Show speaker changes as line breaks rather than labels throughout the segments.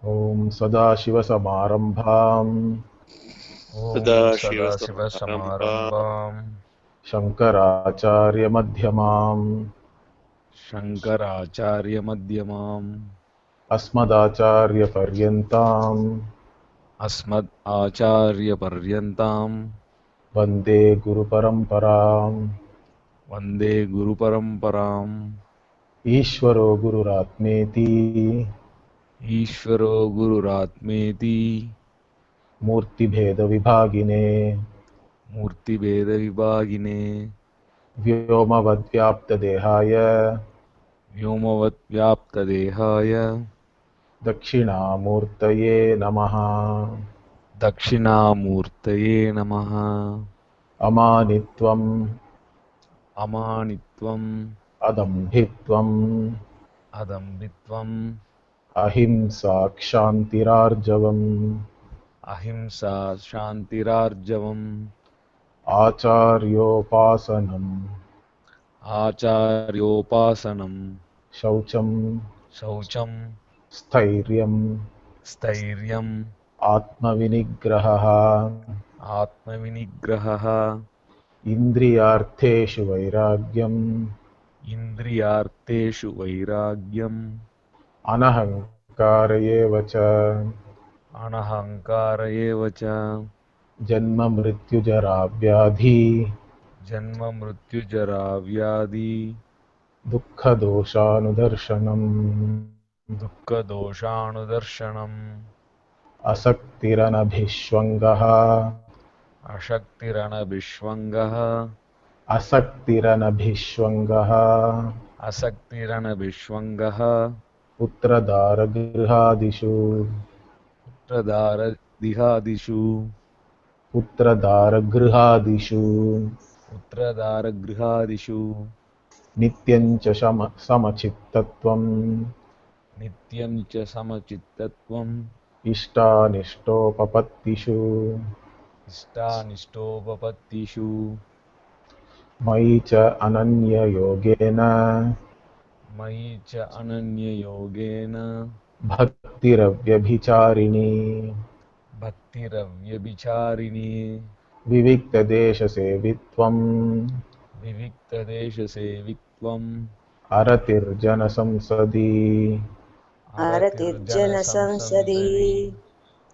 Om Sadashivasamārambhām
Om
Sadashivasamārambhām
Sadashivasamarambham
Shankarācārya-madhyamām
Shankaracharya Madhyamam
Asmadācārya-paryantām
Asmad Acharya Paryantam
Vande Guru-paraṁparām
Vande Guru Paramparam
Ishvaro Gururatmeti
Ishvaro Gururatmeti
Murtibheda-vibhagine
Murti Veda Vibhagine
Vyomavadvyaptadehāya
Vyomavat Vyapta Dehaya
Dakshināmurtaye Namaha
Dakshinamurtaye Namaha
Amanitvam
Amanitvam
Adambhitvam
Adambitvam
Ahimsa Kshantirarjavam
Ahimsa Shantirarjavam
Acharyopasanam
Acharyopasanam
Shaucham
Shaucham
Stairyam
Stairyam
Atmavinigraha
Atmavinigraha
Indriyartheshu Vairagyam
Indriyarteshu Vairagyam
Anahankarevacha
Anahankarevacha
Janma Mrityujara Vyadhi
Janma Mrityujara Vyadi
Dukkha Doshanudarshanam
Dukkha Doshanudarshanam
Asaktiranabhishwangaha
Ashaktirana Vishwangaha
Asaktiranabhishwangaha
Asaktirana Vishwangaha
Putradharagrihadishu
Pradhara Dihadishu
Putradharagrihadishu
Putradhara Grihadishu
Nityancha Samachittatvam
Nityam cha Samachittatvam
Ishtanishtopapatishu
Ishtaništopapattishu
Mayi cha Ananya Yogena
Mayi cha Ananya Yogena
Bhaktiravyabicharini
Bhaktiravyabhicharini
Viviktadesha Sevitvam
Viviktadesha Sevitvam
Aratirjana Samsadi
Aratirjana
Aratirjana-samsadi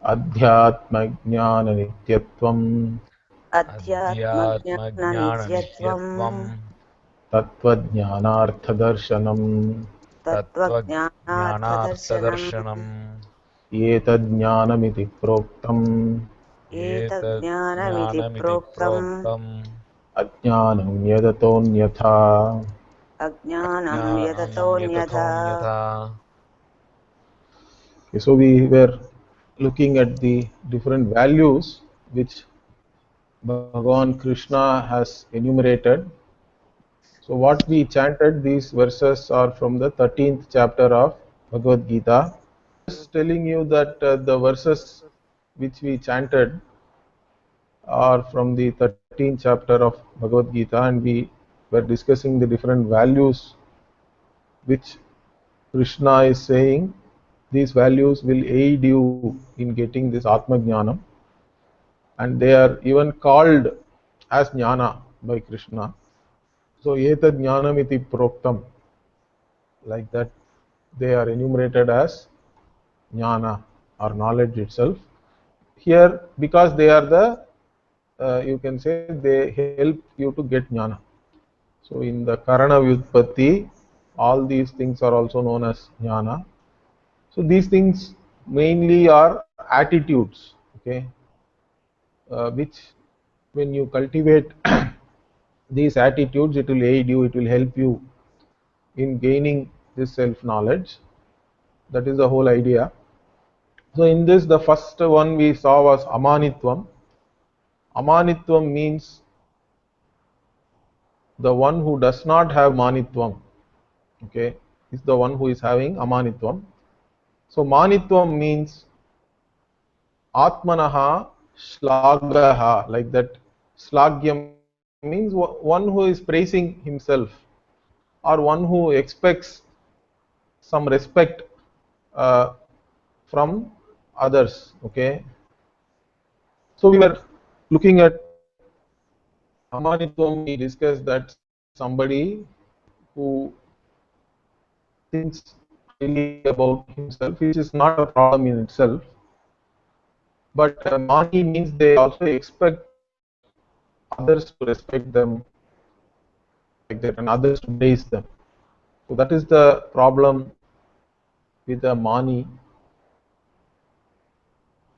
Adhyatma Jnana Nityatvam
Adhyatma Jnana
Adhyatma-jnana-nityatvam
Nityatvam
Tattvajnanarthadarshanam
Tattva-jnana-artha-darshanam
Tattva-jnana-artha-darshanam
Etadjnanamiti Proktam
Etad-jnanamiti
Etad-jnanamiti
proktam
proktam
Ajnanam Yadatonyatha.
Ajnanam
Ajnanam
yatato-nyatha.
yatathonyatha.
Okay, so we were looking at the different values which Bhagavan Krishna has enumerated. So what we chanted, these verses are from the 13th chapter of Bhagavad Gita. Just telling you that the verses which we chanted are from the 13th chapter of Bhagavad Gita, and we were discussing the different values which Krishna is saying. These values will aid you in getting this Atma Jnanam, and they are even called as Jnana by Krishna. So Etad Jnanam iti Proktam, like that they are enumerated as Jnana or knowledge itself. Here, because they are the, you can say, they help you to get Jnana. So in the Karana Vyutpatti, all these things are also known as Jnana. So these things mainly are attitudes, okay, which when you cultivate these attitudes, it will aid you, it will help you in gaining this self-knowledge. That is the whole idea. So in this, the first one we saw was Amanitvam. Amanitvam means the one who does not have Manitvam, okay, is the one who is having Amanitvam. So Manitvam means Atmanaha Shlagaha, like that. Slagyam means one who is praising himself, or one who expects some respect from others. Okay, so we were looking at amanitvam. We discussed that somebody who thinks highly about himself, which is not a problem in itself, but mani means they also expect others to respect them like that and others to praise them. So that is the problem with the mani.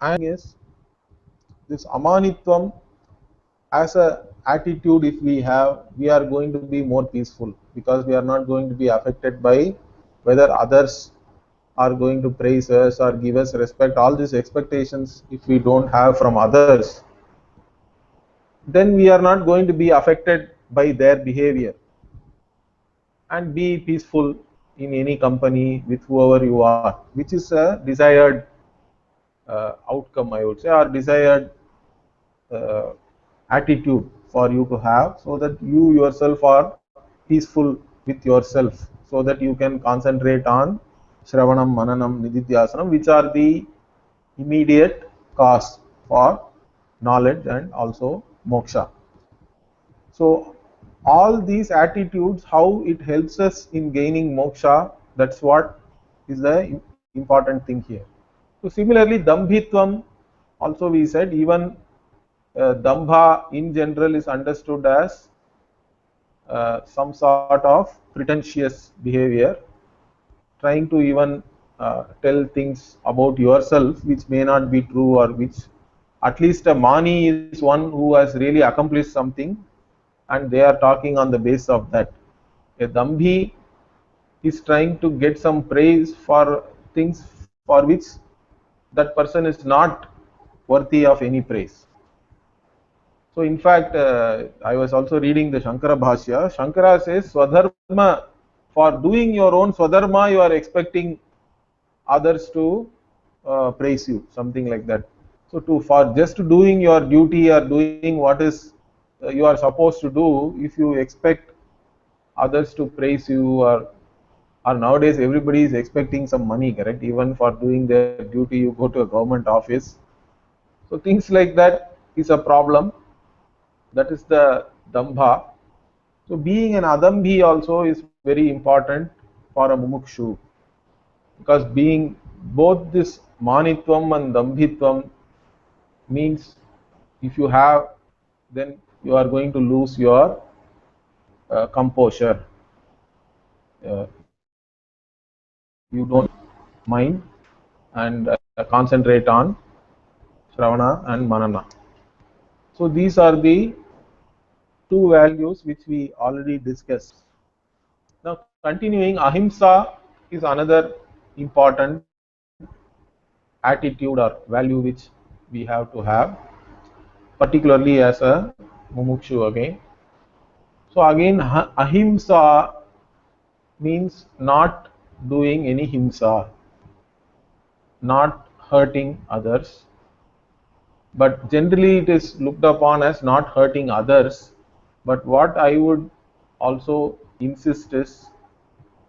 And is this amanitvam as a attitude, if we have, we are going to be more peaceful, because we are not going to be affected by whether others are going to praise us or give us respect. All these expectations, if we don't have from others, then we are not going to be affected by their behavior, and be peaceful in any company with whoever you are, which is a desired outcome, I would say, or desired uh, attitude for you to have, so that you yourself are peaceful with yourself, so that you can concentrate on Shravanam, Mananam, Nididhyasanam, which are the immediate cause for knowledge and also moksha. So all these attitudes, how it helps us in gaining moksha, that's what is the important thing here. So similarly, dambhitvam, also we said, even dambha in general is understood as some sort of pretentious behavior, trying to even tell things about yourself which may not be true, or which, at least a mani is one who has really accomplished something and they are talking on the basis of that. A dambhi is trying to get some praise for things for which that person is not worthy of any praise. So in fact, I was also reading the Shankara Bhashya. Shankara says, Swadharma, for doing your own Swadharma, you are expecting others to praise you, something like that. So for just doing your duty or doing what is you are supposed to do, if you expect others to praise you, or nowadays everybody is expecting some money, correct? Even for doing their duty, you go to a government office. So things like that is a problem. That is the dambha. So being an adambhi also is very important for a mumukshu, because being both this manitvam and dambhitvam means, if you have, then you are going to lose your composure. You don't mind and concentrate on Shravana and Manana. So these are the two values which we already discussed. Now continuing, ahimsa is another important attitude or value which we have to have, particularly as a mumukshu again. So again, ahimsa means not doing any himsa, not hurting others, but generally it is looked upon as not hurting others. But what I would also insist is,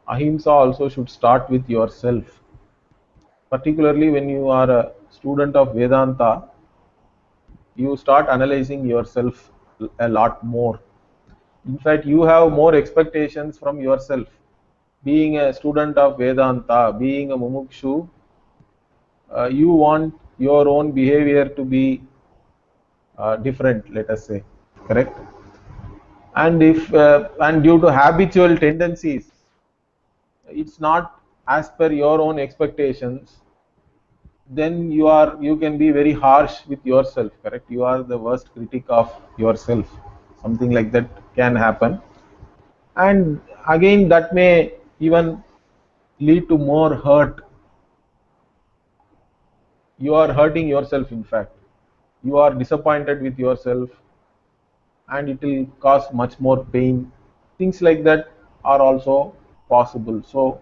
ahimsa also should start with yourself. Particularly when you are a student of Vedanta, you start analyzing yourself a lot more. In fact, you have more expectations from yourself. Being a student of Vedanta, being a mumukshu, you want your own behavior to be different, let us say, correct? And if and due to habitual tendencies, it's not as per your own expectations, then you can be very harsh with yourself, correct? You are the worst critic of yourself, something like that can happen. And again, that may even lead to more hurt. You are hurting yourself, in fact. You are disappointed with yourself, and it will cause much more pain. Things like that are also possible. So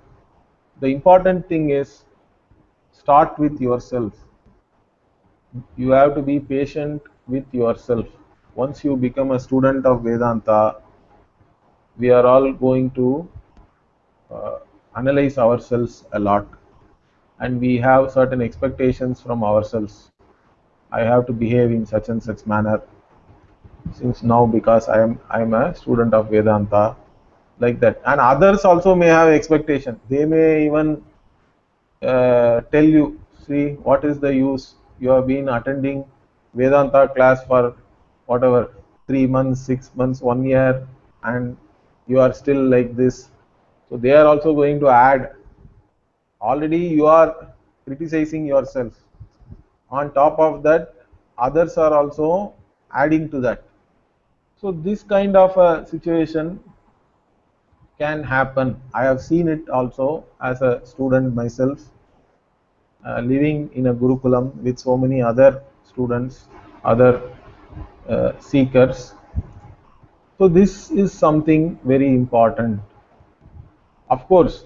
the important thing is, start with yourself. You have to be patient with yourself. Once you become a student of Vedanta, we are all going to uh, analyze ourselves a lot, and we have certain expectations from ourselves. I have to behave in such and such manner since now because I am a student of Vedanta, like that. And others also may have expectation. They may even tell you, see, what is the use? You have been attending Vedanta class for whatever 3 months, 6 months, 1 year, and you are still like this. So they are also going to add. Already you are criticizing yourself. On top of that, others are also adding to that. So this kind of a situation can happen. I have seen it also as a student myself, living in a Gurukulam with so many other students, other seekers. So this is something very important. Of course,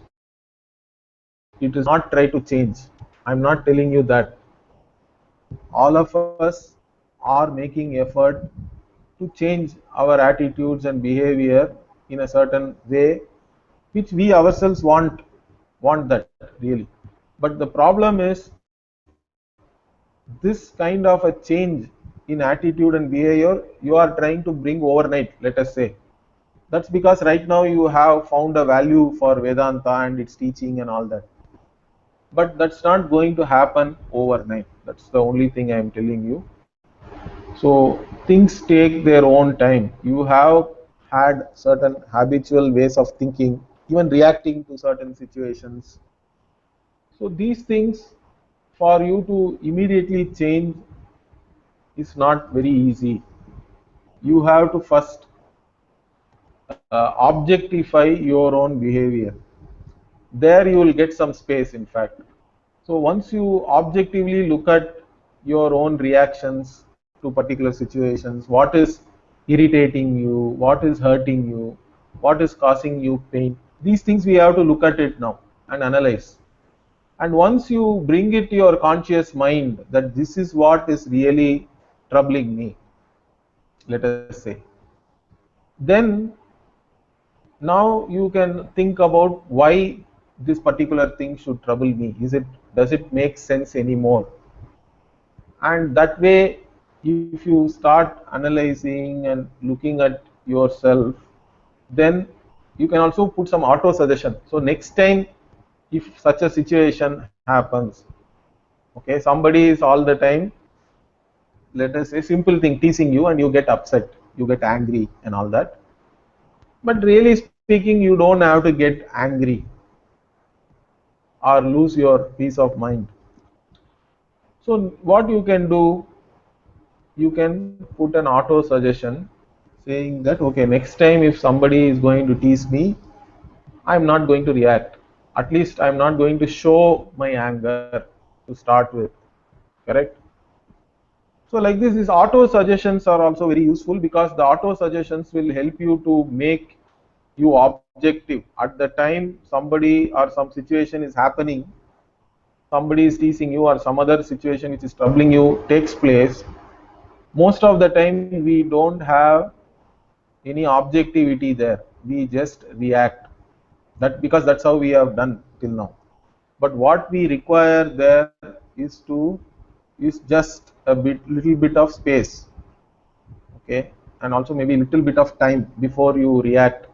it is not try to change. I'm not telling you that. All of us are making effort to change our attitudes and behavior in a certain way which we ourselves want that really. But the problem is this kind of a change in attitude and behavior you are trying to bring overnight, let us say. That's because right now you have found a value for Vedanta and its teaching and all that. But that's not going to happen overnight. That's the only thing I am telling you. So things take their own time. You have had certain habitual ways of thinking, even reacting to certain situations. So these things, for you to immediately change, is not very easy. You have to first objectify your own behavior. There you will get some space, in fact. So once you objectively look at your own reactions to particular situations, what is irritating you, what is hurting you, what is causing you pain, these things we have to look at it now and analyze. And once you bring it to your conscious mind that this is what is really troubling me, let us say, then now you can think about why this particular thing should trouble me. Does it make sense anymore? And that way, if you start analyzing and looking at yourself, then you can also put some auto suggestion. So next time if such a situation happens, okay, somebody is all the time, let us say, simple thing, teasing you, and you get upset, you get angry and all that. But really speaking, you don't have to get angry or lose your peace of mind. So what you can do, you can put an auto suggestion saying that, okay, next time if somebody is going to tease me, I'm not going to react. At least I'm not going to show my anger to start with. Correct? So like this, these auto suggestions are also very useful because the auto suggestions will help you to make you objective. At the time somebody or some situation is happening, somebody is teasing you or some other situation which is troubling you takes place, most of the time we don't have any objectivity there. We just react. That because that's how we have done till now. But what we require there is just a little bit of space, okay, and also maybe a little bit of time before you react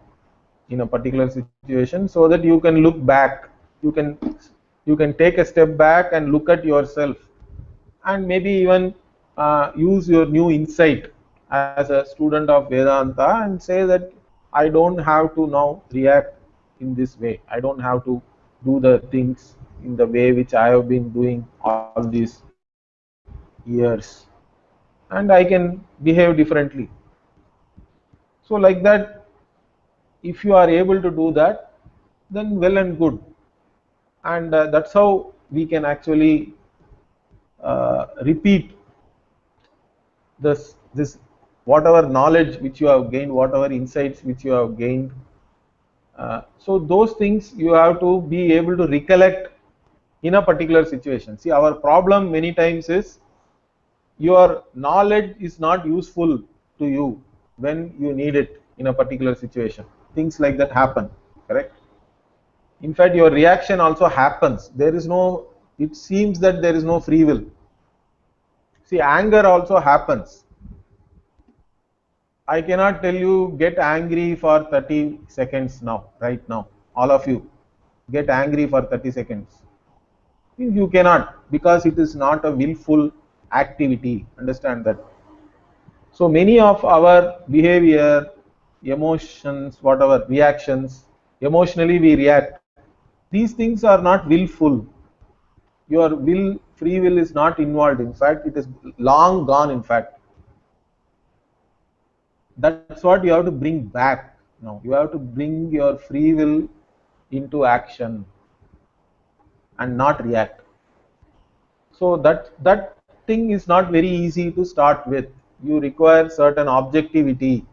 in a particular situation, so that you can look back. You can take a step back and look at yourself, and maybe even use your new insight as a student of Vedanta and say that I don't have to now react in this way. I don't have to do the things in the way which I have been doing all these years, and I can behave differently. So like that, if you are able to do that, then well and good. And that's how we can actually repeat this whatever knowledge which you have gained, whatever insights which you have gained. So those things you have to be able to recollect in a particular situation. See, our problem many times is your knowledge is not useful to you when you need it in a particular situation. Things like that happen, correct? In fact, your reaction also happens. There is no it seems that there is no free will. See, anger also happens. I cannot tell you get angry for 30 seconds now, right now. All of you get angry for 30 seconds. You cannot, because it is not a willful activity. Understand that. So many of our behavior, emotions, whatever, reactions, emotionally we react. These things are not willful. Your will, free will is not involved. In fact, it is long gone. In fact, that's what you have to bring back now. You have to bring your free will into action and not react. So that thing is not very easy to start with. You require certain objectivity.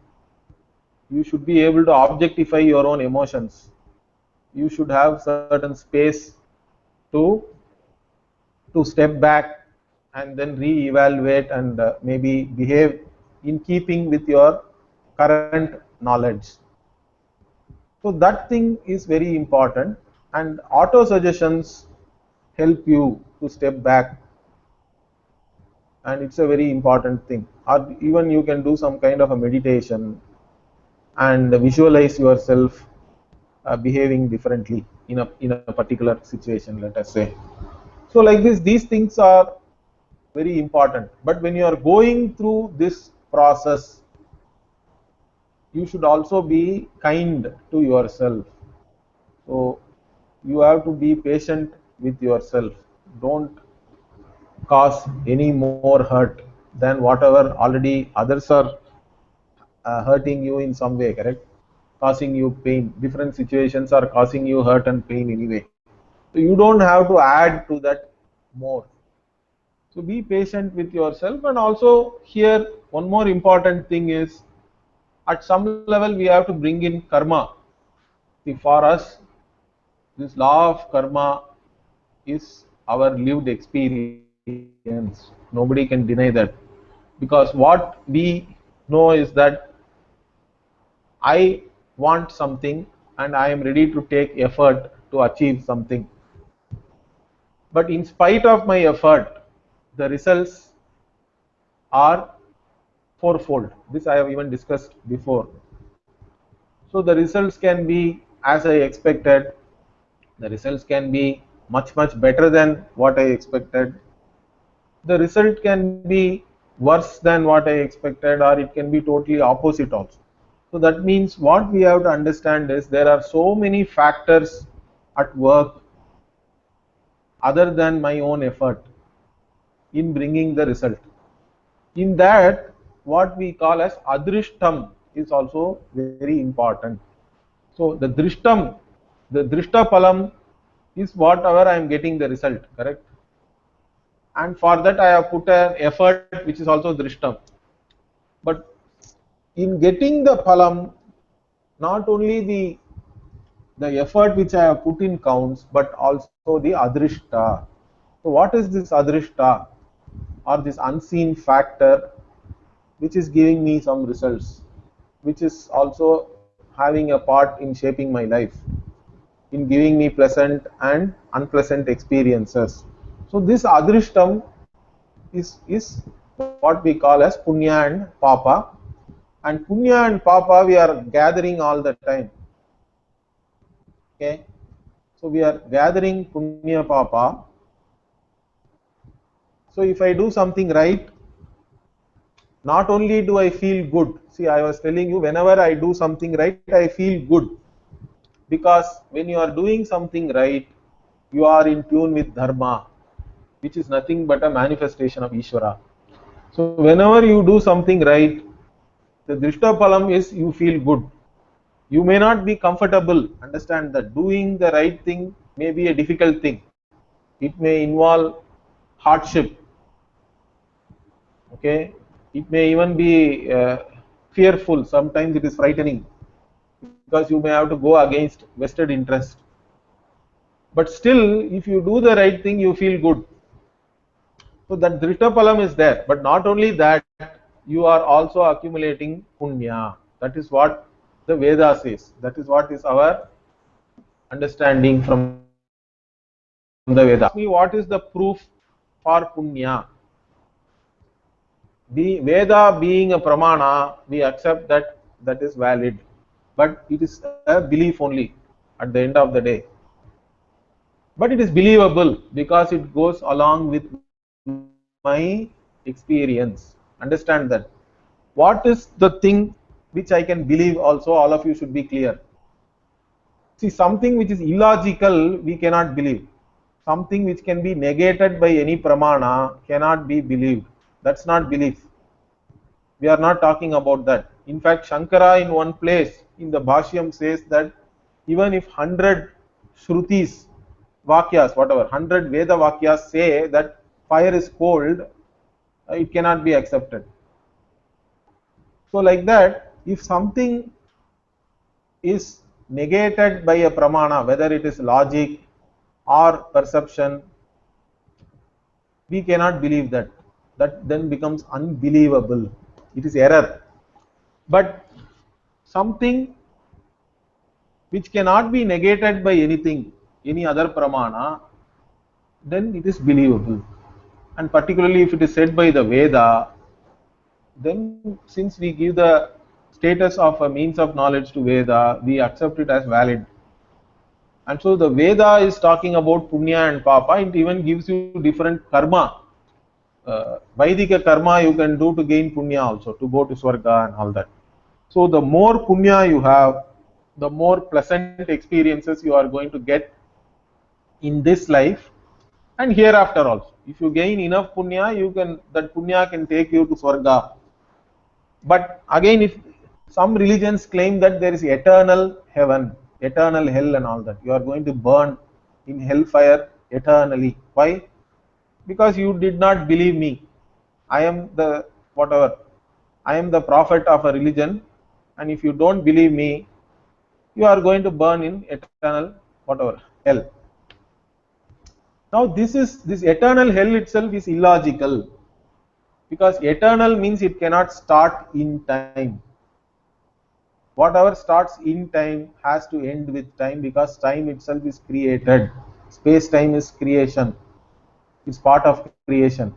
You should be able to objectify your own emotions. You should have certain space to step back and then re-evaluate and maybe behave in keeping with your current knowledge. So that thing is very important, and auto suggestions help you to step back, and it's a very important thing. Or even you can do some kind of a meditation and visualize yourself behaving differently in a particular situation, let us say. So like this, these things are very important. But when you are going through this process, you should also be kind to yourself. So you have to be patient with yourself. Don't cause any more hurt than whatever already others are hurting you in some way, correct? Causing you pain. Different situations are causing you hurt and pain anyway. So you don't have to add to that more. So be patient with yourself. And also here one more important thing is, at some level we have to bring in karma. See, for us this law of karma is our lived experience. Nobody can deny that. Because what we know is that I want something and I am ready to take effort to achieve something. But in spite of my effort, the results are fourfold. This I have even discussed before. So the results can be as I expected, the results can be much better than what I expected, the result can be worse than what I expected, or it can be totally opposite also. So that means what we have to understand is there are so many factors at work other than my own effort in bringing the result. In that, what we call as adrishtam is also very important. So the drishta palam is whatever I am getting the result, correct? And for that I have put an effort which is also drishtam. But in getting the phalam, not only the effort which I have put in counts, but also the adrishta. So what is this adrishta, or this unseen factor which is giving me some results, which is also having a part in shaping my life, in giving me pleasant and unpleasant experiences. So this adrishtam is what we call as punya and papa. And punya and papa we are gathering all the time. Okay, so we are gathering punya papa. So if I do something right, not only do I feel good. See, I was telling you, whenever I do something right, I feel good, because when you are doing something right, you are in tune with dharma, which is nothing but a manifestation of Ishvara. So whenever you do something right, the drishta phalam is you feel good. You may not be comfortable. Understand that doing the right thing may be a difficult thing. It may involve hardship. Okay, it may even be fearful. Sometimes it is frightening, because you may have to go against vested interest. But still, if you do the right thing, you feel good. So that drishta phalam is there. But not only that, you are also accumulating punya. That is what the Veda says. That is what is our understanding from the Veda. the Veda. Ask me what is the proof for punya? The Veda being a pramana, we accept that that is valid, but it is a belief only at the end of the day. But it is believable because it goes along with my experience. Understand that. What is the thing which I can believe also? All of you should be clear. See, something which is illogical, we cannot believe. Something which can be negated by any pramana cannot be believed. That's not belief. We are not talking about that. In fact, Shankara in one place in the Bhashyam says that even if 100 Shrutis, Vakyas, whatever, 100 Veda Vakyas say that fire is cold, it cannot be accepted. So, like that, if something is negated by a pramana, whether it is logic or perception, we cannot believe that. That then becomes unbelievable. It is error. But something which cannot be negated by anything, any other pramana, then it is believable. And particularly if it is said by the Veda, then since we give the status of a means of knowledge to Veda, we accept it as valid. And so the Veda is talking about punya and papa. It even gives you different karma. Vaidika karma you can do to gain punya also, to go to Swarga and all that. So the more punya you have, the more pleasant experiences you are going to get in this life and hereafter also. If you gain enough punya, that punya can take you to Swarga. But again, if some religions claim that there is eternal heaven, eternal hell and all that, you are going to burn in hellfire eternally. Why? Because you did not believe me. I am the whatever. I am the prophet of a religion, and if you don't believe me, you are going to burn in eternal whatever hell. Now this eternal hell itself is illogical, because eternal means it cannot start in time. Whatever starts in time has to end with time, because time itself is created. Space time is creation. It's part of creation.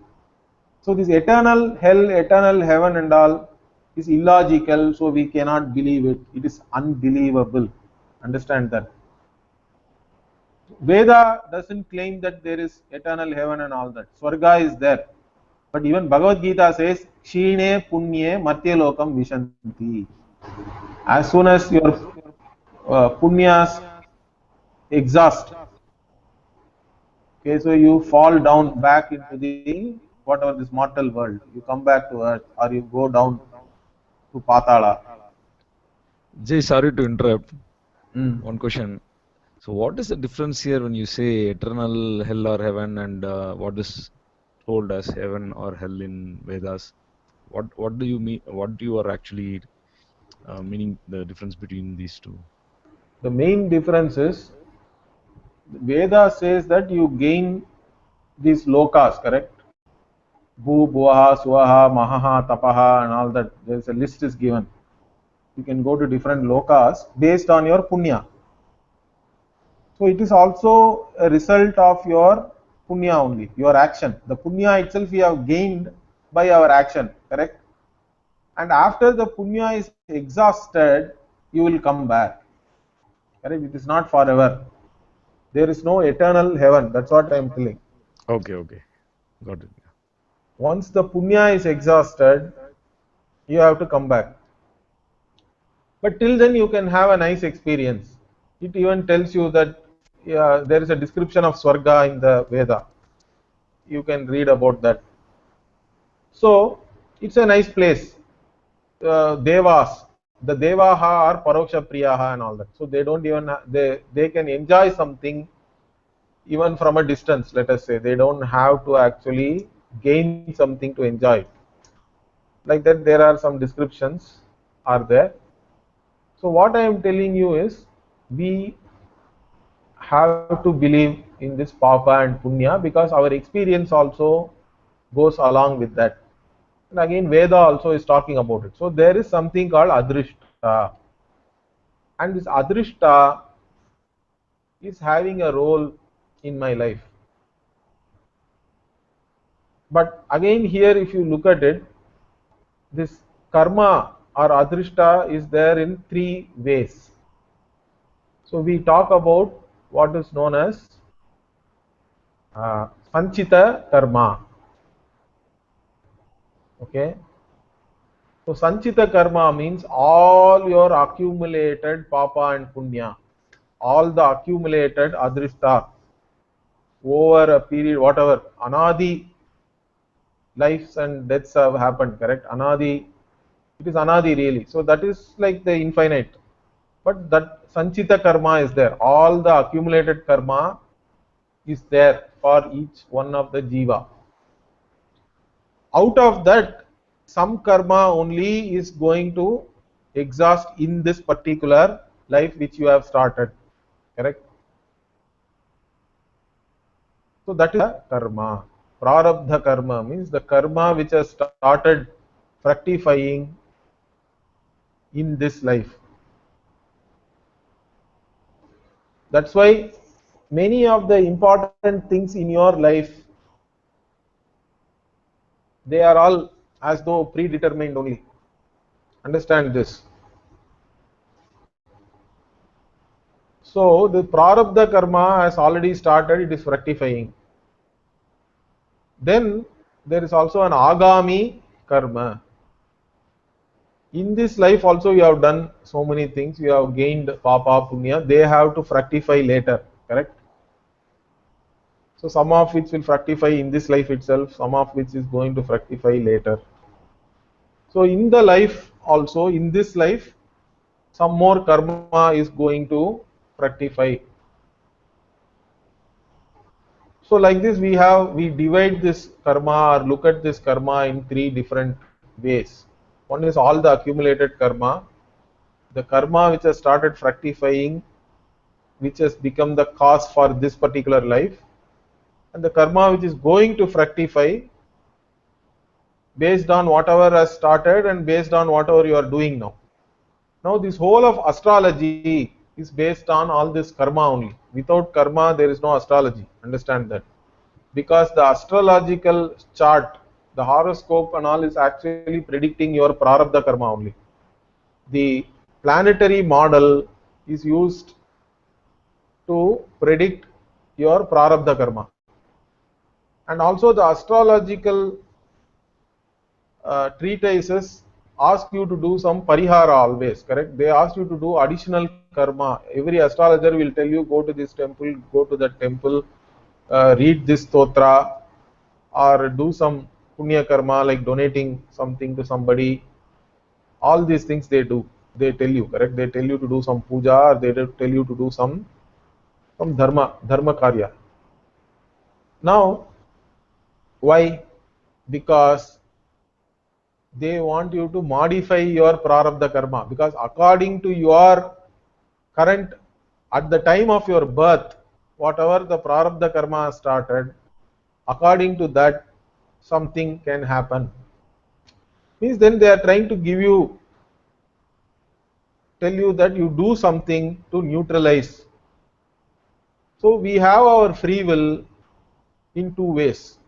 So this eternal hell, eternal heaven and all is illogical, so we cannot believe it. It is unbelievable. Understand that. Veda doesn't claim that there is eternal heaven and all that. Swarga is there. But even Bhagavad Gita says, Kshine punye matyalokam vishanti. As soon as your punyas exhaust, okay, so you fall down back into the whatever this mortal world. You come back to earth or you go down to Patala.
Jay, sorry to interrupt. One question. So what is the difference here when you say eternal hell or heaven, and what is told as heaven or hell in Vedas? What do you mean? What you are actually meaning, the difference between these two?
The main difference is Veda says that you gain these lokas, correct? Bhu, Bhuaha, Swaha, Mahaha, Tapaha and all that. There is a list is given. You can go to different lokas based on your punya. So it is also a result of your punya only, your action. The punya itself we have gained by our action, correct? And after the punya is exhausted, you will come back. Correct? It is not forever. There is no eternal heaven. That's what I am telling.
Okay, got it.
Once the punya is exhausted, you have to come back. But till then you can have a nice experience. It even tells you that there is a description of Swarga in the Veda. You can read about that. So it's a nice place. Devas, the Devaha are Paroksha Priyaha and all that. So they don't even they can enjoy something even from a distance. Let us say they don't have to actually gain something to enjoy it. Like that, there are some descriptions are there. So what I am telling you is, we have to believe in this papa and punya, because our experience also goes along with that. And again, Veda also is talking about it. So there is something called adrishta, and this adrishta is having a role in my life. But again here if you look at it, this karma or adrishta is there in three ways. So we talk about what is known as sanchita karma. Okay. So sanchita karma means all your accumulated papa and punya, all the accumulated adrishta over a period, whatever anadi lives and deaths have happened, correct? Anadi, it is anadi really. So that is like the infinite. But that sanchita karma is there. All the accumulated karma is there for each one of the jiva. Out of that, some karma only is going to exhaust in this particular life which you have started, correct? So that is karma. Prarabdha karma means the karma which has started fructifying in this life. That's why many of the important things in your life, they are all as though predetermined only. Understand this. So the prarabdha karma has already started, it is fructifying. Then there is also an agami karma. In this life also you have done so many things, you have gained papa, punya, they have to fructify later, correct? So some of which will fructify in this life itself, some of which is going to fructify later. So in the life also, in this life, some more karma is going to fructify. So like this we divide this karma or look at this karma in three different ways. One is all the accumulated karma, the karma which has started fructifying, which has become the cause for this particular life, and the karma which is going to fructify based on whatever has started and based on whatever you are doing now. Now this whole of astrology is based on all this karma only. Without karma there is no astrology, understand that. Because the astrological chart, the horoscope and all is actually predicting your prarabdha karma only. The planetary model is used to predict your prarabdha karma. And also the astrological treatises ask you to do some parihara always, correct? They ask you to do additional karma. Every astrologer will tell you go to this temple, go to that temple, read this stotra, or do some punya karma like donating something to somebody. All these things they do. They tell you, correct? They tell you to do some puja, or they tell you to do some dharma karya. Now, why? Because they want you to modify your prarabdha karma, because according to your current, at the time of your birth, whatever the prarabdha karma has started, according to that something can happen. Means then they are trying to give you, tell you that you do something to neutralize. So we have our free will in two ways.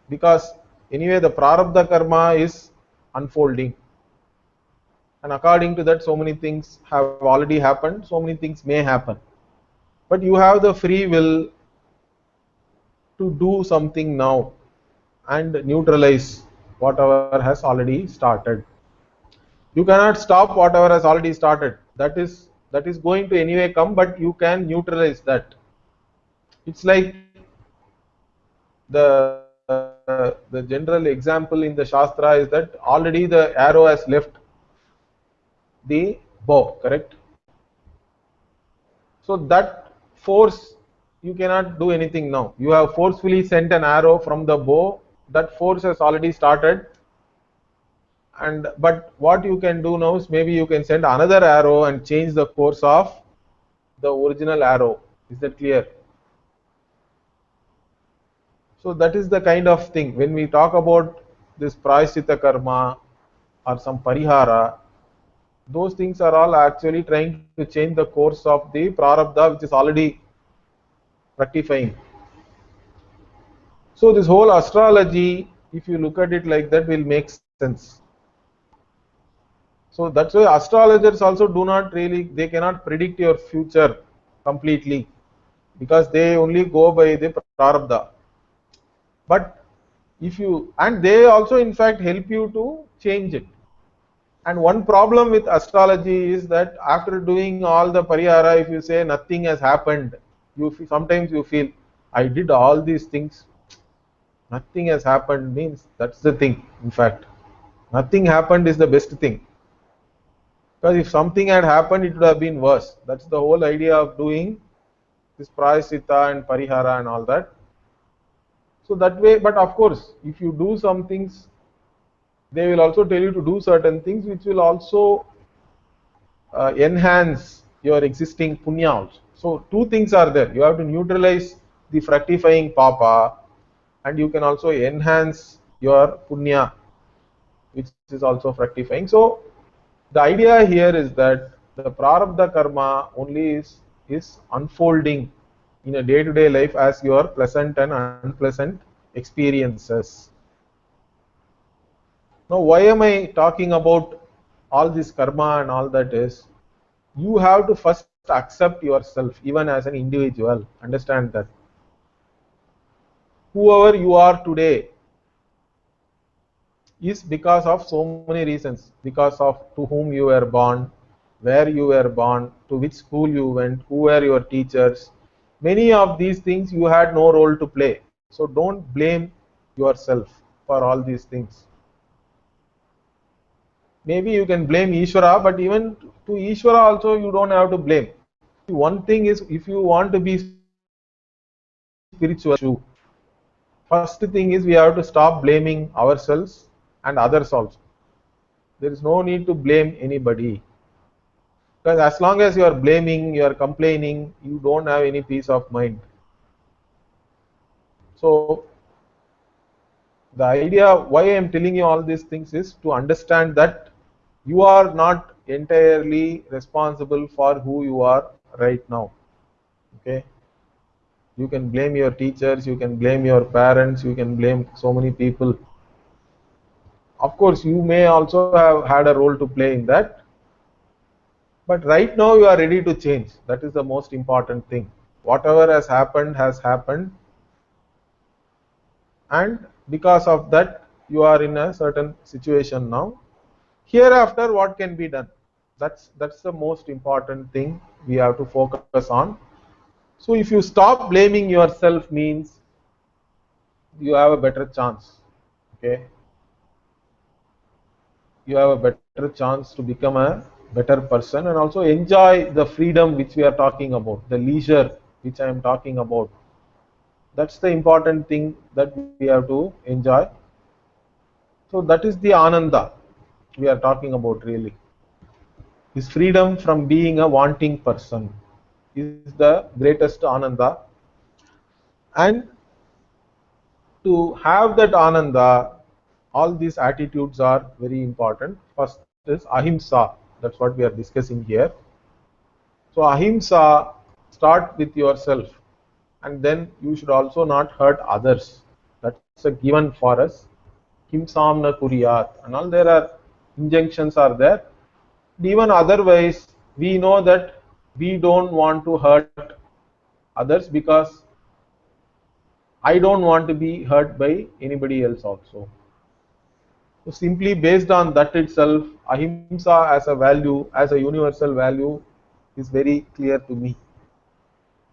Because anyway the prarabdha karma is unfolding, and according to that so many things have already happened, so many things may happen, but you have the free will to do something now and neutralize whatever has already started. You cannot stop whatever has already started. That is going to anyway come, but you can neutralize that. It's like the general example in the shastra is that already the arrow has left the bow, correct? So that force, you cannot do anything now. You have forcefully sent an arrow from the bow, that force has already started, and but what you can do now is maybe you can send another arrow and change the course of the original arrow. Is that clear? So that is the kind of thing when we talk about this prayaschitta karma or some parihara, those things are all actually trying to change the course of the prarabdha which is already rectifying. So this whole astrology, if you look at it like that, will make sense. So that's why astrologers also do not really, they cannot predict your future completely, because they only go by the prarabdha. But if you, and they also in fact help you to change it. And one problem with astrology is that after doing all the parihara, if you say nothing has happened, sometimes you feel, I did all these things, nothing has happened, means that's the thing. In fact, nothing happened is the best thing. Because if something had happened, it would have been worse. That's the whole idea of doing this prayasita and parihara and all that. So that way, but of course, if you do some things, they will also tell you to do certain things which will also enhance your existing punya also. So two things are there. You have to neutralize the fructifying papa, and you can also enhance your punya, which is also fructifying. So the idea here is that the prarabdha karma only is unfolding in a day-to-day life as your pleasant and unpleasant experiences. Now, why am I talking about all this karma and all that is, you have to first accept yourself even as an individual. Understand that whoever you are today is because of so many reasons, because of to whom you were born, where you were born, to which school you went, who were your teachers. Many of these things you had no role to play. So don't blame yourself for all these things. Maybe you can blame Ishvara, but even to Ishvara also you don't have to blame. One thing is, if you want to be spiritual, first thing is we have to stop blaming ourselves and others also. There is no need to blame anybody. Because as long as you are blaming, you are complaining, you don't have any peace of mind. So the idea why I am telling you all these things is to understand that you are not entirely responsible for who you are right now. Okay? You can blame your teachers, you can blame your parents, you can blame so many people. Of course, you may also have had a role to play in that. But right now you are ready to change. That is the most important thing. Whatever has happened, and because of that you are in a certain situation now. Hereafter, what can be done? That's the most important thing we have to focus on. So if you stop blaming yourself, means you have a better chance. Okay, you have a better chance to become a better person and also enjoy the freedom which we are talking about, the leisure which I am talking about. That's the important thing that we have to enjoy. So that is the ananda we are talking about really. Is freedom from being a wanting person is the greatest ananda. And to have that ananda, all these attitudes are very important. First is ahimsa. That's what we are discussing here. So ahimsa, start with yourself, and then you should also not hurt others. That's a given for us. Himsam na kuriyat, and all there are injunctions are there. Even otherwise, we know that we don't want to hurt others, because I don't want to be hurt by anybody else also. So simply based on that itself, ahimsa as a value, as a universal value, is very clear to me.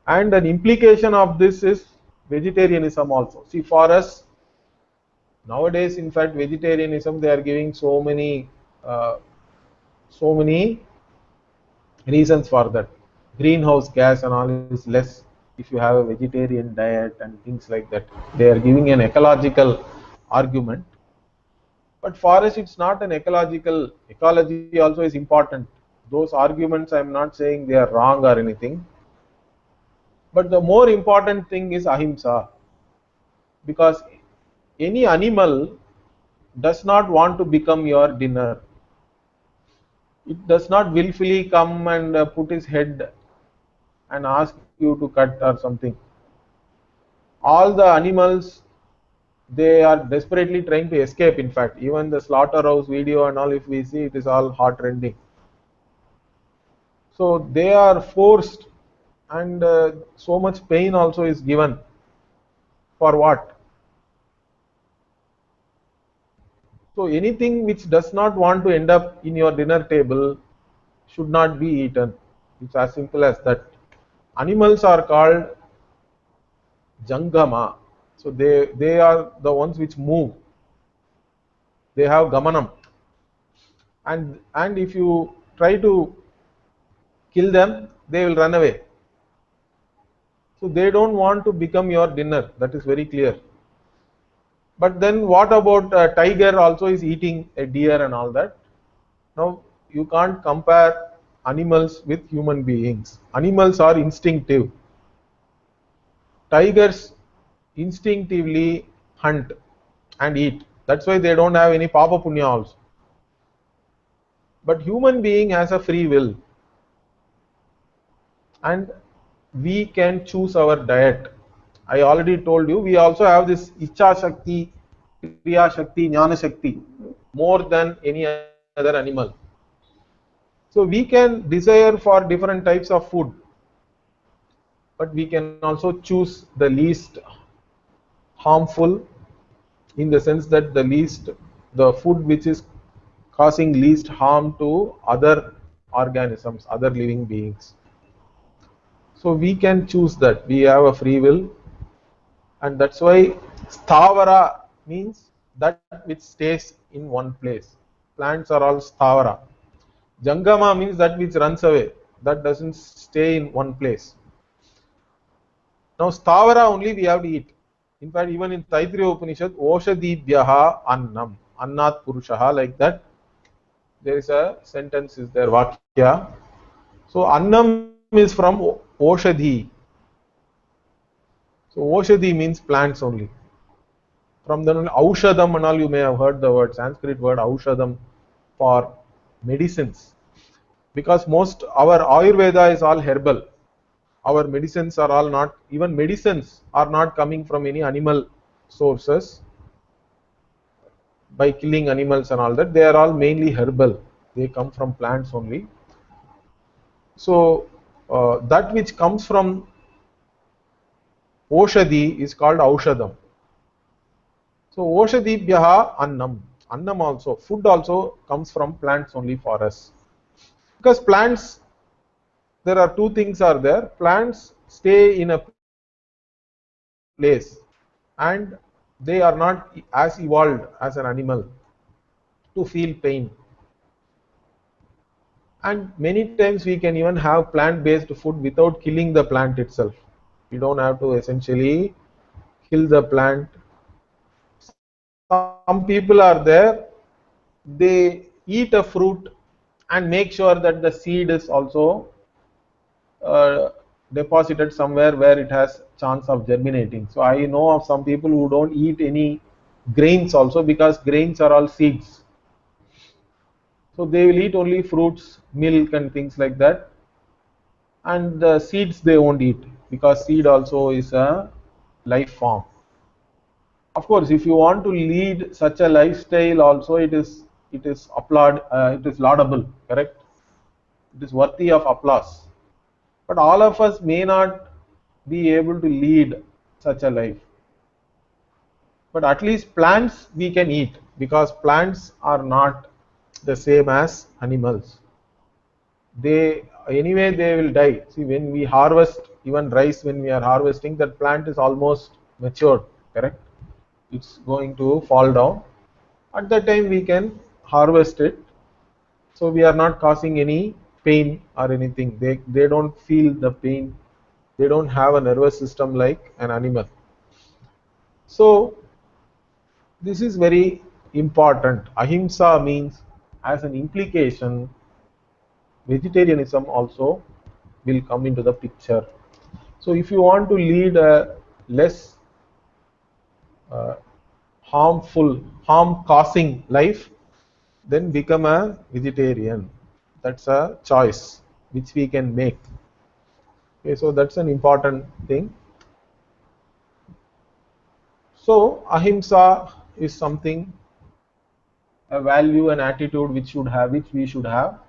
And an implication of this is vegetarianism also. See, for us nowadays, in fact, vegetarianism, they are giving uh, so many reasons for that. Greenhouse gas and all is less if you have a vegetarian diet and things like that. They are giving an ecological argument. But for us, it's not an ecological. Ecology also is important. Those arguments, I'm not saying they are wrong or anything. But the more important thing is ahimsa. Because any animal does not want to become your dinner. It does not willfully come and put his head and ask you to cut or something. All the animals they are desperately trying to escape. In fact, even the slaughterhouse video and all, if we see, it is all heart-rending. So they are forced, and so much pain also is given. For what? So anything which does not want to end up in your dinner table should not be eaten. It's as simple as that. Animals are called jangama. So they are the ones which move. They have gamanam. And if you try to kill them, they will run away. So they don't want to become your dinner. That is very clear. But then what about a tiger also is eating a deer and all that? Now you can't compare animals with human beings. Animals are instinctive. Tigers instinctively hunt and eat. That's why they don't have any papa punya also. But human being has a free will, and we can choose our diet. I already told you, we also have this Icha Shakti, Kriya Shakti, Jnana Shakti, more than any other animal. So we can desire for different types of food, but we can also choose the least harmful, in the sense that the food which is causing least harm to other organisms, other living beings. So we can choose that. We have a free will, and that's why sthavara means that which stays in one place. Plants are all sthavara. Jangama means that which runs away, that doesn't stay in one place. Now sthavara only we have to eat. In fact, even in Taittiriya Upanishad, Oshadibhyaha annam, annat purushaha, like that, there is a sentence is there, Vakya. So annam is from Oshadhi. So Oshadhi means plants only. From the Aushadam and all, you may have heard the word, Sanskrit word Aushadam, for medicines. Because most our Ayurveda is all herbal. Our medicines are all not, even medicines are not coming from any animal sources by killing animals and all that. They are all mainly herbal. They come from plants only. So that which comes from Oshadhi is called Aushadam. So Oshadibhyaha annam. Annam also, food also comes from plants only for us. Because plants, there are two things are there. Plants stay in a place, and they are not as evolved as an animal to feel pain. And many times we can even have plant-based food without killing the plant itself. We don't have to essentially kill the plant. Some people are there, they eat a fruit and make sure that the seed is also deposited somewhere where it has chance of germinating. So I know of some people who don't eat any grains also, because grains are all seeds. So they will eat only fruits, milk and things like that, and the seeds they won't eat, because seed also is a life form. Of course, if you want to lead such a lifestyle also, it is it is laudable, correct? It is worthy of applause. But all of us may not be able to lead such a life. But at least plants we can eat, because plants are not the same as animals. They anyway they will die. See, when we harvest even rice, when we are harvesting, that plant is almost matured, correct? It's going to fall down. At that time we can harvest it. So we are not causing any pain or anything. They don't feel the pain. They don't have a nervous system like an animal. So this is very important. Ahimsa means, as an implication, vegetarianism also will come into the picture. So if you want to lead a less uh, harm causing life, then become a vegetarian. That's a choice which we can make. Okay, so that's an important thing. So ahimsa is something, a value and attitude which we should have.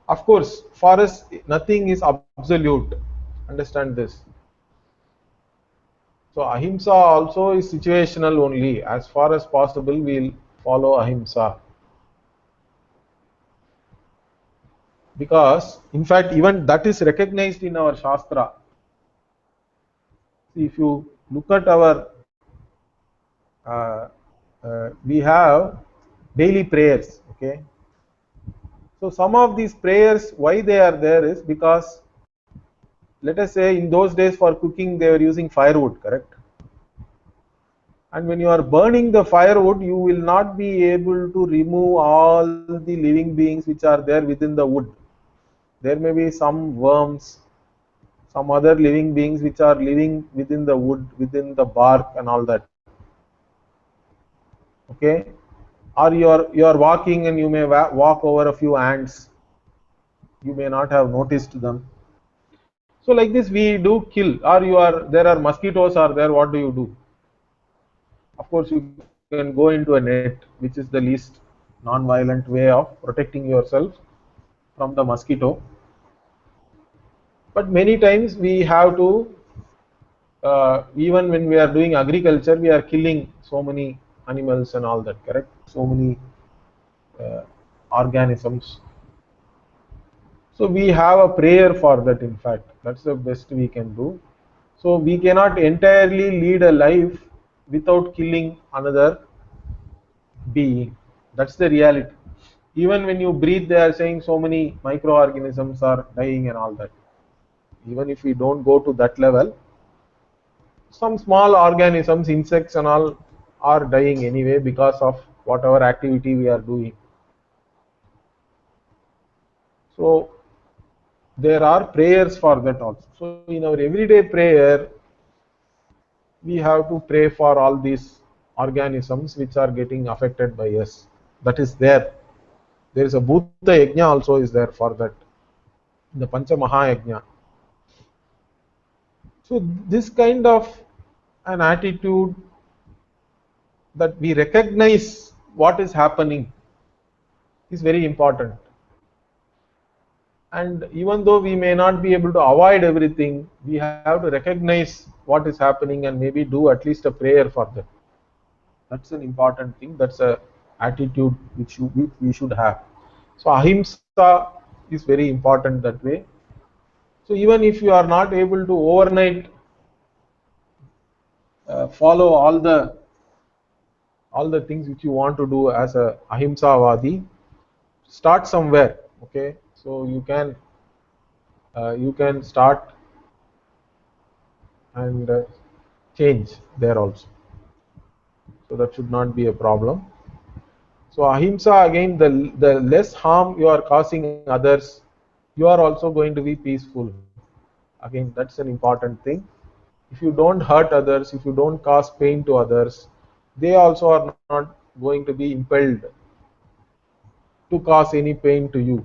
Of course, for us nothing is absolute. Understand this. So ahimsa also is situational only. As far as possible, we'll follow ahimsa. Because in fact even that is recognized in our shastra. See, if you look at our we have daily prayers, okay. So some of these prayers, why they are there is because, let us say, in those days for cooking they were using firewood, correct? And when you are burning the firewood, you will not be able to remove all the living beings which are there within the wood. There may be some worms, some other living beings which are living within the wood, within the bark and all that. Okay? Or you are walking and you may walk over a few ants. You may not have noticed them. So like this we do kill. Or there are mosquitoes are there, what do? Of course you can go into a net, which is the least non-violent way of protecting yourself from the mosquito. But many times we have to, even when we are doing agriculture, we are killing so many animals and all that, correct? So many uh, organisms. So we have a prayer for that. In fact, that's the best we can do. So we cannot entirely lead a life without killing another being. That's the reality. Even when you breathe, they are saying so many microorganisms are dying and all that. Even if we don't go to that level, some small organisms, insects and all, are dying anyway because of whatever activity we are doing. So there are prayers for that also. So in our everyday prayer, we have to pray for all these organisms which are getting affected by us. That is there. There is a Bhuta Yajna also is there for that. The Pancha Mahayajna. So this kind of an attitude, that we recognize what is happening, is very important. And even though we may not be able to avoid everything, we have to recognize what is happening and maybe do at least a prayer for that. That's an important thing. That's a attitude which we should have. So ahimsa is very important that way. So even if you are not able to overnight follow all the things which you want to do as a ahimsa vadi, start somewhere. Okay, so you can start and change there also. So that should not be a problem. So ahimsa, again, the less harm you are causing others, you are also going to be peaceful. Again, that's an important thing. If you don't hurt others, if you don't cause pain to others, they also are not going to be impelled to cause any pain to you.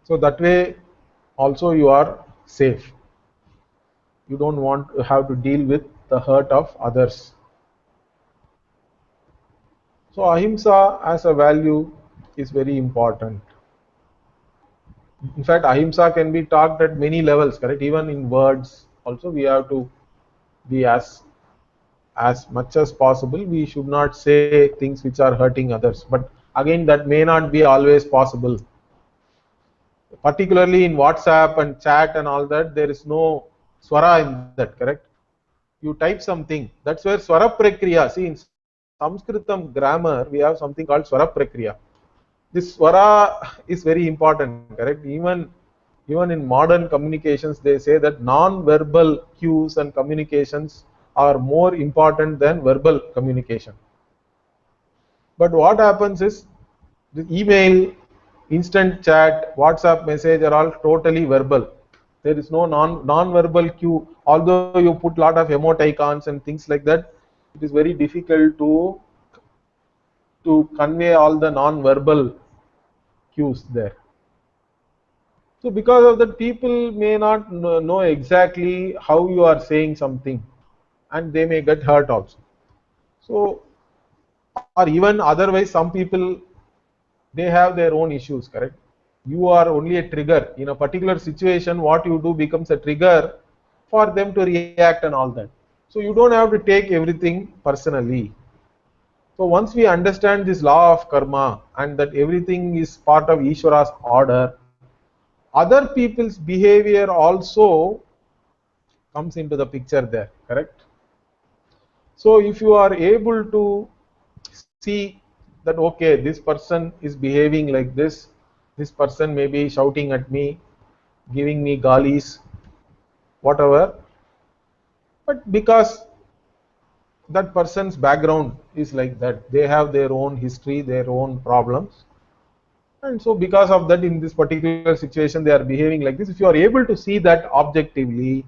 So that way also you are safe. You don't want to have to deal with the hurt of others. So ahimsa as a value is very important. In fact, ahimsa can be talked at many levels, correct? Even in words also we have to be as much as possible. We should not say things which are hurting others. But again, that may not be always possible. Particularly in WhatsApp and chat and all that, there is no swara in that, correct? You type something. That's where swara prakriya. See, in Sanskritam grammar, we have something called swara prakriya. This swara is very important, correct? Even in modern communications, they say that non-verbal cues and communications are more important than verbal communication. But what happens is, the email, instant chat, WhatsApp message are all totally verbal. There is no non-verbal cue. Although you put lot of emoticons and things like that, it is very difficult to convey all the non-verbal cues there. So because of that, people may not know exactly how you are saying something, and they may get hurt also. So, or even otherwise, some people, they have their own issues, correct? You are only a trigger. In a particular situation, what you do becomes a trigger for them to react and all that. So you don't have to take everything personally. So once we understand this law of karma and that everything is part of Ishvara's order, other people's behavior also comes into the picture there, correct? So if you are able to see that, okay, this person is behaving like this person may be shouting at me, giving me galis, whatever, but because that person's background is like that, they have their own history, their own problems, and so because of that, in this particular situation, they are behaving like this. If you are able to see that objectively,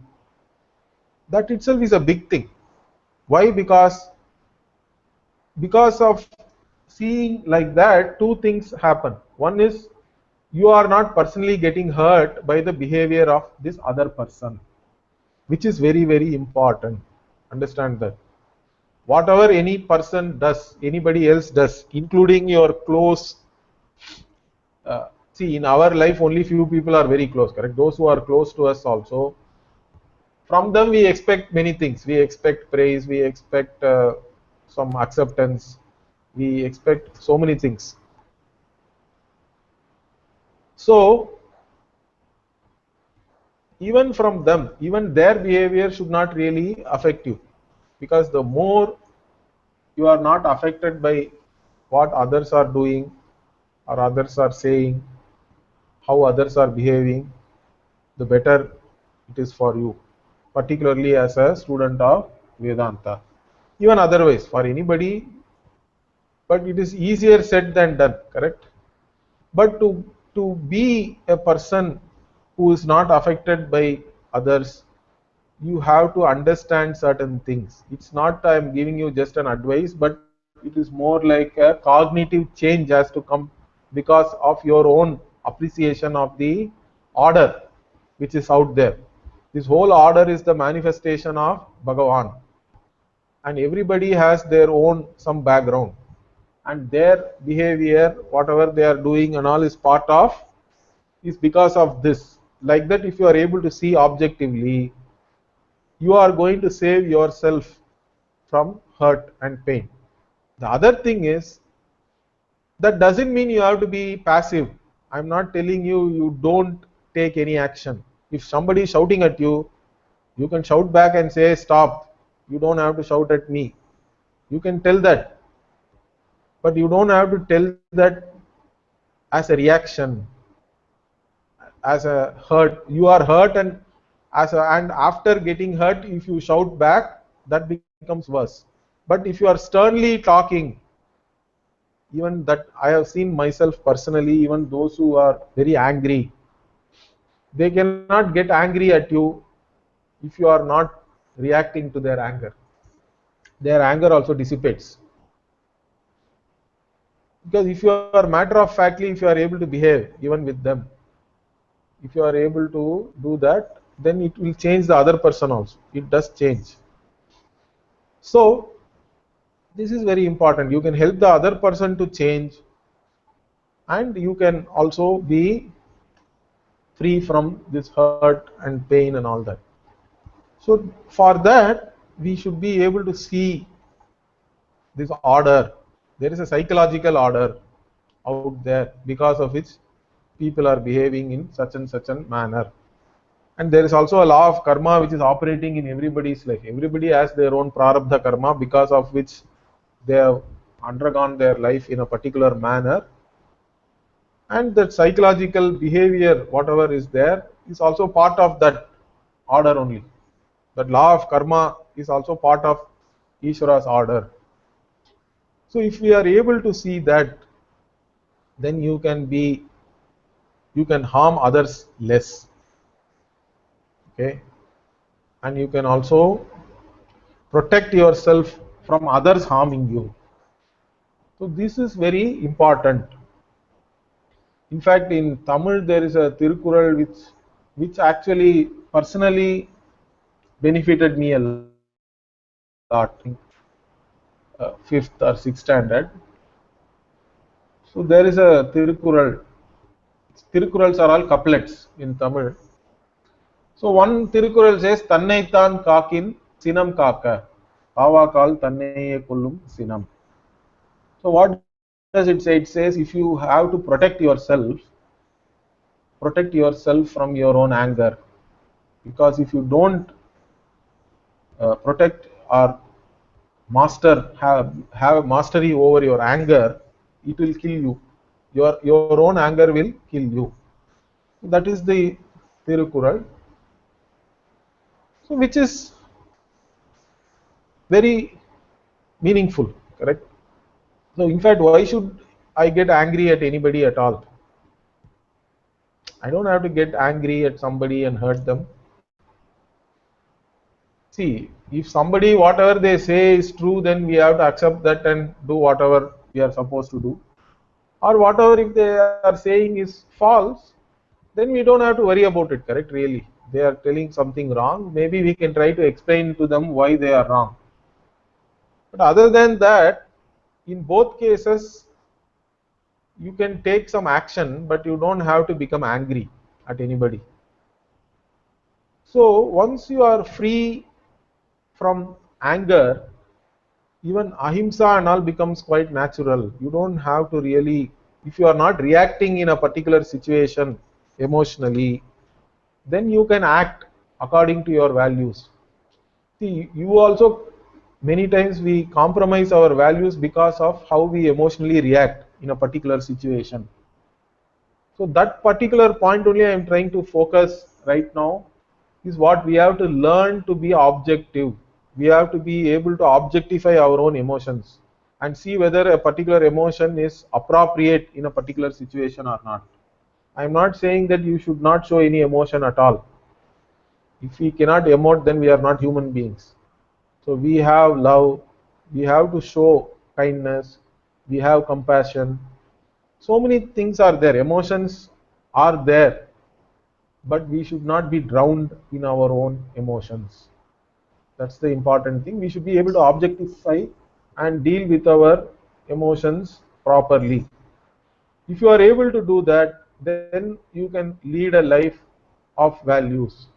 that itself is a big thing. Why? Because of seeing like that, two things happen. One is, you are not personally getting hurt by the behavior of this other person, which is very, very important. Understand that. Whatever any person does, anybody else does, including your close, see, in our life, only few people are very close, correct? Those who are close to us also, from them we expect many things. We expect praise, we expect some acceptance, we expect so many things. So even from them, even their behavior should not really affect you, because the more you are not affected by what others are doing or others are saying, how others are behaving, the better it is for you, particularly as a student of Vedanta. Even otherwise, for anybody, but it is easier said than done, correct? But to be a person who is not affected by others, you have to understand certain things. It's not I am giving you just an advice, but it is more like a cognitive change has to come because of your own appreciation of the order which is out there. This whole order is the manifestation of Bhagavan, and everybody has their own some background, and their behavior, whatever they are doing and all, is part of, is because of this. Like that, if you are able to see objectively, you are going to save yourself from hurt and pain. The other thing is, that doesn't mean you have to be passive. I'm not telling you you don't take any action. If somebody is shouting at you, you can shout back and say, stop. You don't have to shout at me. You can tell that, but you don't have to tell that as a reaction, as a hurt. You are hurt, and and after getting hurt, if you shout back, that becomes worse. But if you are sternly talking, even that, I have seen myself personally, even those who are very angry, they cannot get angry at you if you are not reacting to their anger. Their anger also dissipates. Because if you are matter of factly, if you are able to behave even with them, if you are able to do that, then it will change the other person also. It does change. So this is very important. You can help the other person to change, and you can also be free from this hurt and pain and all that. So for that, we should be able to see this order. There is a psychological order out there because of which people are behaving in such and such a manner. And there is also a law of karma which is operating in everybody's life. Everybody has their own prarabdha karma, because of which they have undergone their life in a particular manner. And that psychological behavior, whatever is there, is also part of that order only. That law of karma is also part of Ishvara's order. So if we are able to see that, then you can harm others less. Okay, and you can also protect yourself from others harming you. So this is very important. In fact, in Tamil there is a Tirukural which actually personally benefited me a lot. 5th or 6th standard. So there is a Tirukural. Tirukurals are all couplets in Tamil. So one Tirukural says, Tannaitan Kakin Sinam Kaka. Avakal Tannaiye Kullum Sinam. So what does it say? It says if you have to protect yourself from your own anger. Because if you don't protect or have mastery over your anger, it will kill you. Your own anger will kill you. That is the Tirukural. So which is very meaningful, correct? So in fact, why should I get angry at anybody at all? I don't have to get angry at somebody and hurt them. See, if somebody, whatever they say is true, then we have to accept that and do whatever we are supposed to do. Or whatever if they are saying is false, then we don't have to worry about it, correct? Really, they are telling something wrong. Maybe we can try to explain to them why they are wrong. But other than that, in both cases, you can take some action, but you don't have to become angry at anybody. So once you are free from anger, even ahimsa and all becomes quite natural. You don't have to really, if you are not reacting in a particular situation emotionally, then you can act according to your values. See, you also, many times we compromise our values because of how we emotionally react in a particular situation. So that particular point only I am trying to focus right now is what we have to learn to be objective. We have to be able to objectify our own emotions and see whether a particular emotion is appropriate in a particular situation or not. I am not saying that you should not show any emotion at all. If we cannot emote, then we are not human beings. So we have love, we have to show kindness, we have compassion. So many things are there, emotions are there, but we should not be drowned in our own emotions. That's the important thing. We should be able to objectify and deal with our emotions properly. If you are able to do that, then you can lead a life of values.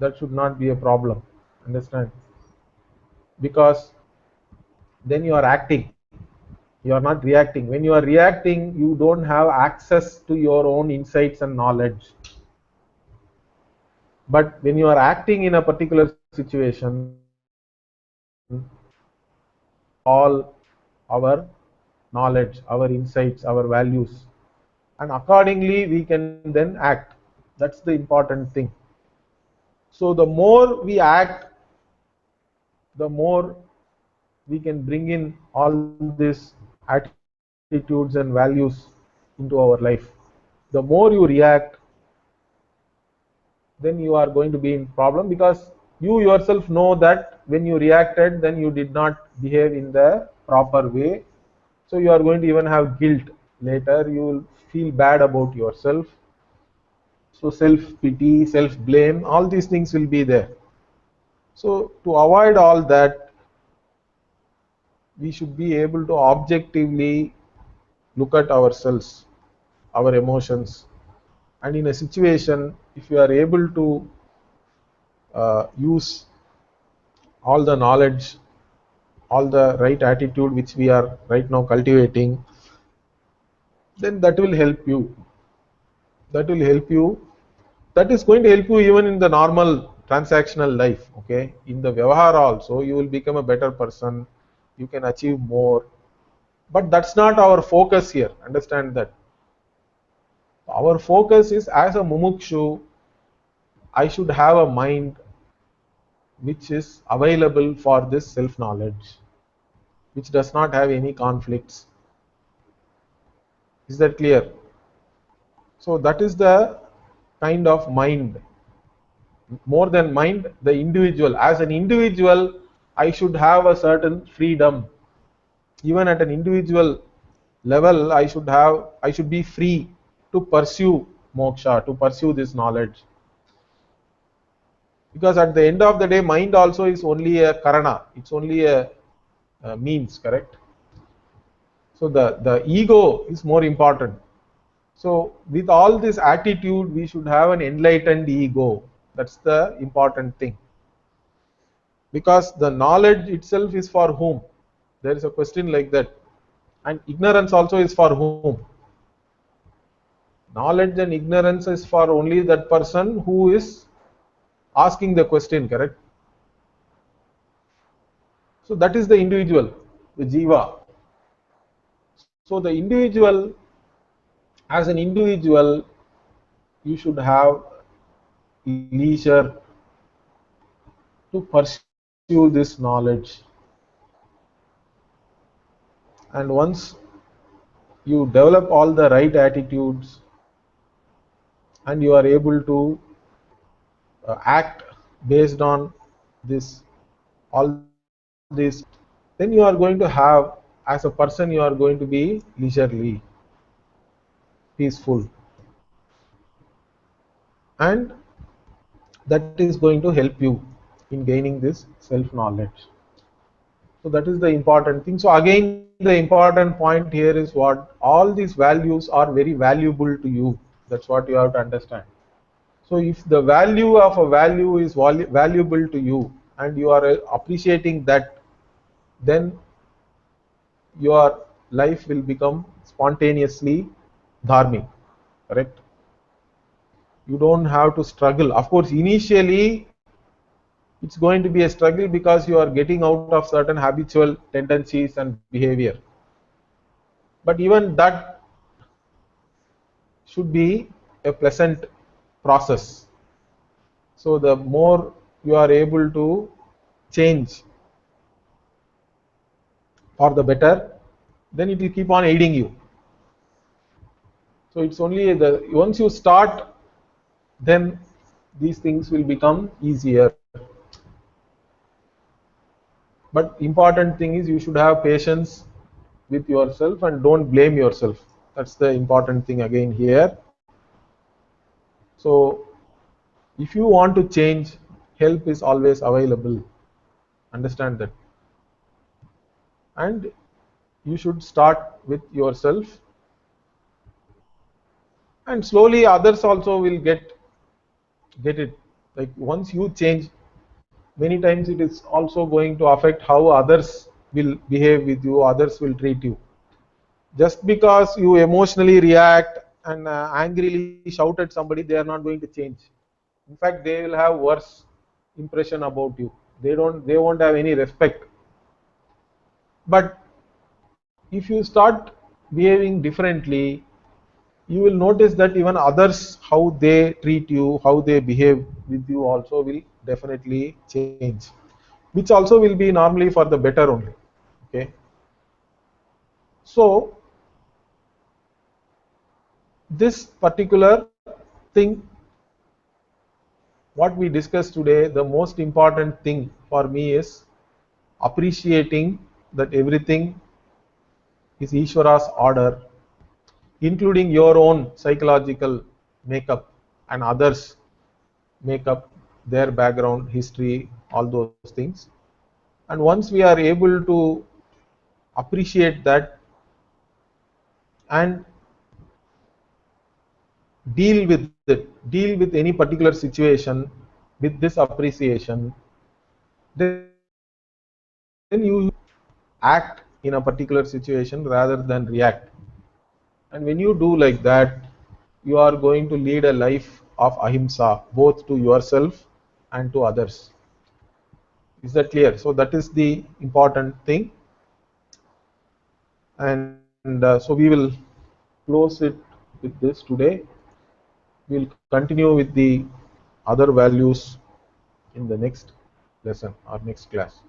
That should not be a problem. Understand? Because then you are acting. You are not reacting. When you are reacting, you don't have access to your own insights and knowledge. But when you are acting in a particular situation, all our knowledge, our insights, our values, and accordingly we can then act. That's the important thing. So the more we act, the more we can bring in all these attitudes and values into our life. The more you react, then you are going to be in problem, because you yourself know that when you reacted, then you did not behave in the proper way. So you are going to even have guilt later. You will feel bad about yourself. So self pity, self blame, all these things will be there. So to avoid all that, we should be able to objectively look at ourselves, our emotions, and in a situation, if you are able to use all the knowledge, all the right attitude which we are right now cultivating, then that will help you. That will help you. That is going to help you even in the normal transactional life. Okay, in the vyavahara also, you will become a better person. You can achieve more. But that's not our focus here. Understand that. Our focus is, as a mumukshu, I should have a mind which is available for this self knowledge, which does not have any conflicts. Is that clear? So that is the kind of mind. More than mind, the individual. As an individual, I should have a certain freedom. Even at an individual level, I should be free to pursue moksha, to pursue this knowledge. Because at the end of the day, mind also is only a karana. It's only a means, correct? So the ego is more important. So with all this attitude, we should have an enlightened ego. That's the important thing. Because the knowledge itself is for whom? There is a question like that. And ignorance also is for whom? Knowledge and ignorance is for only that person who is asking the question, correct? So that is the individual, the jiva. So the individual, as an individual, you should have leisure to pursue this knowledge. And once you develop all the right attitudes and you are able to act based on this, all these, then you are going to have, as a person, you are going to be leisurely, peaceful, and that is going to help you in gaining this self knowledge. So that is the important thing. So again, the important point here is what? All these values are very valuable to you. That's what you have to understand. So if the value of a value is valuable to you and you are appreciating that, then your life will become spontaneously dharmic, correct? You don't have to struggle. Of course, initially it's going to be a struggle because you are getting out of certain habitual tendencies and behavior. But even that should be a pleasant process. So the more you are able to change for the better, then it will keep on aiding you. So it's only the once you start, then these things will become easier. But important thing is you should have patience with yourself and don't blame yourself. That's the important thing again here. So if you want to change, help is always available. Understand that. And you should start with yourself, and slowly others also will get it. Like once you change, many times it is also going to affect how others will behave with you, others will treat you. Just because you emotionally react and angrily shout at somebody, they are not going to change. In fact, they will have worse impression about you. They won't have any respect. But if you start behaving differently, you will notice that even others, how they treat you, how they behave with you also will definitely change, which also will be normally for the better only. Okay. So this particular thing, what we discussed today, the most important thing for me is appreciating that everything is Ishvara's order, including your own psychological makeup and others' makeup, their background, history, all those things. And once we are able to appreciate that and deal with any particular situation with this appreciation, then you act in a particular situation rather than react. And when you do like that, you are going to lead a life of ahimsa, both to yourself and to others. Is that clear? So that is the important thing. And so we will close it with this today. We will continue with the other values in the next lesson or next class.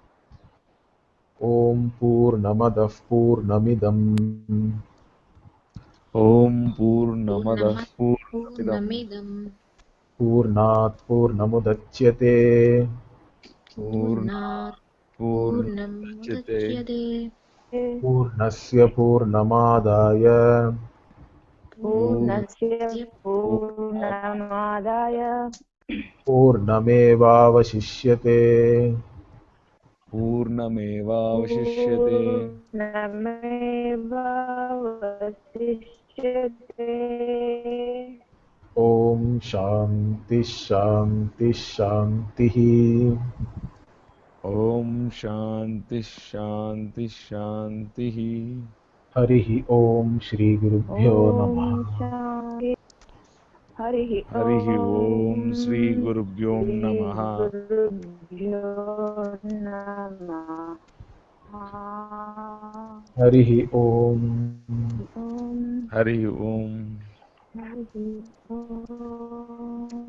Om Purnamadah Purnamidam
Om Purnamadah
Purnamad
Purnamidam
Purnamidam
Purnat Purnamudachyate
Purnat
Purnamudachyate
Purnamudachyate
Purnasya Purnamadaya
पूर्णस्य
Purnasya
पूर्णमादाय
Purnamevavashishyate
पूर्णमेवावशिष्यते।
पूर्णमेवावशिष्यते।
ॐ शान्ति शान्ति शान्तिः।
ॐ शान्ति शान्ति शान्तिः।
हरिः ॐ श्रीगुरुभ्यो नमः।
ॐ शान्ति। हरिः
हरिः ॐ
ॐ
श्रीगुरुभ्यो नमः।
श्रीगुरुभ्यो नमः।
हरिः ॐ।
ॐ
हरिः ॐ।
हरिः ॐ।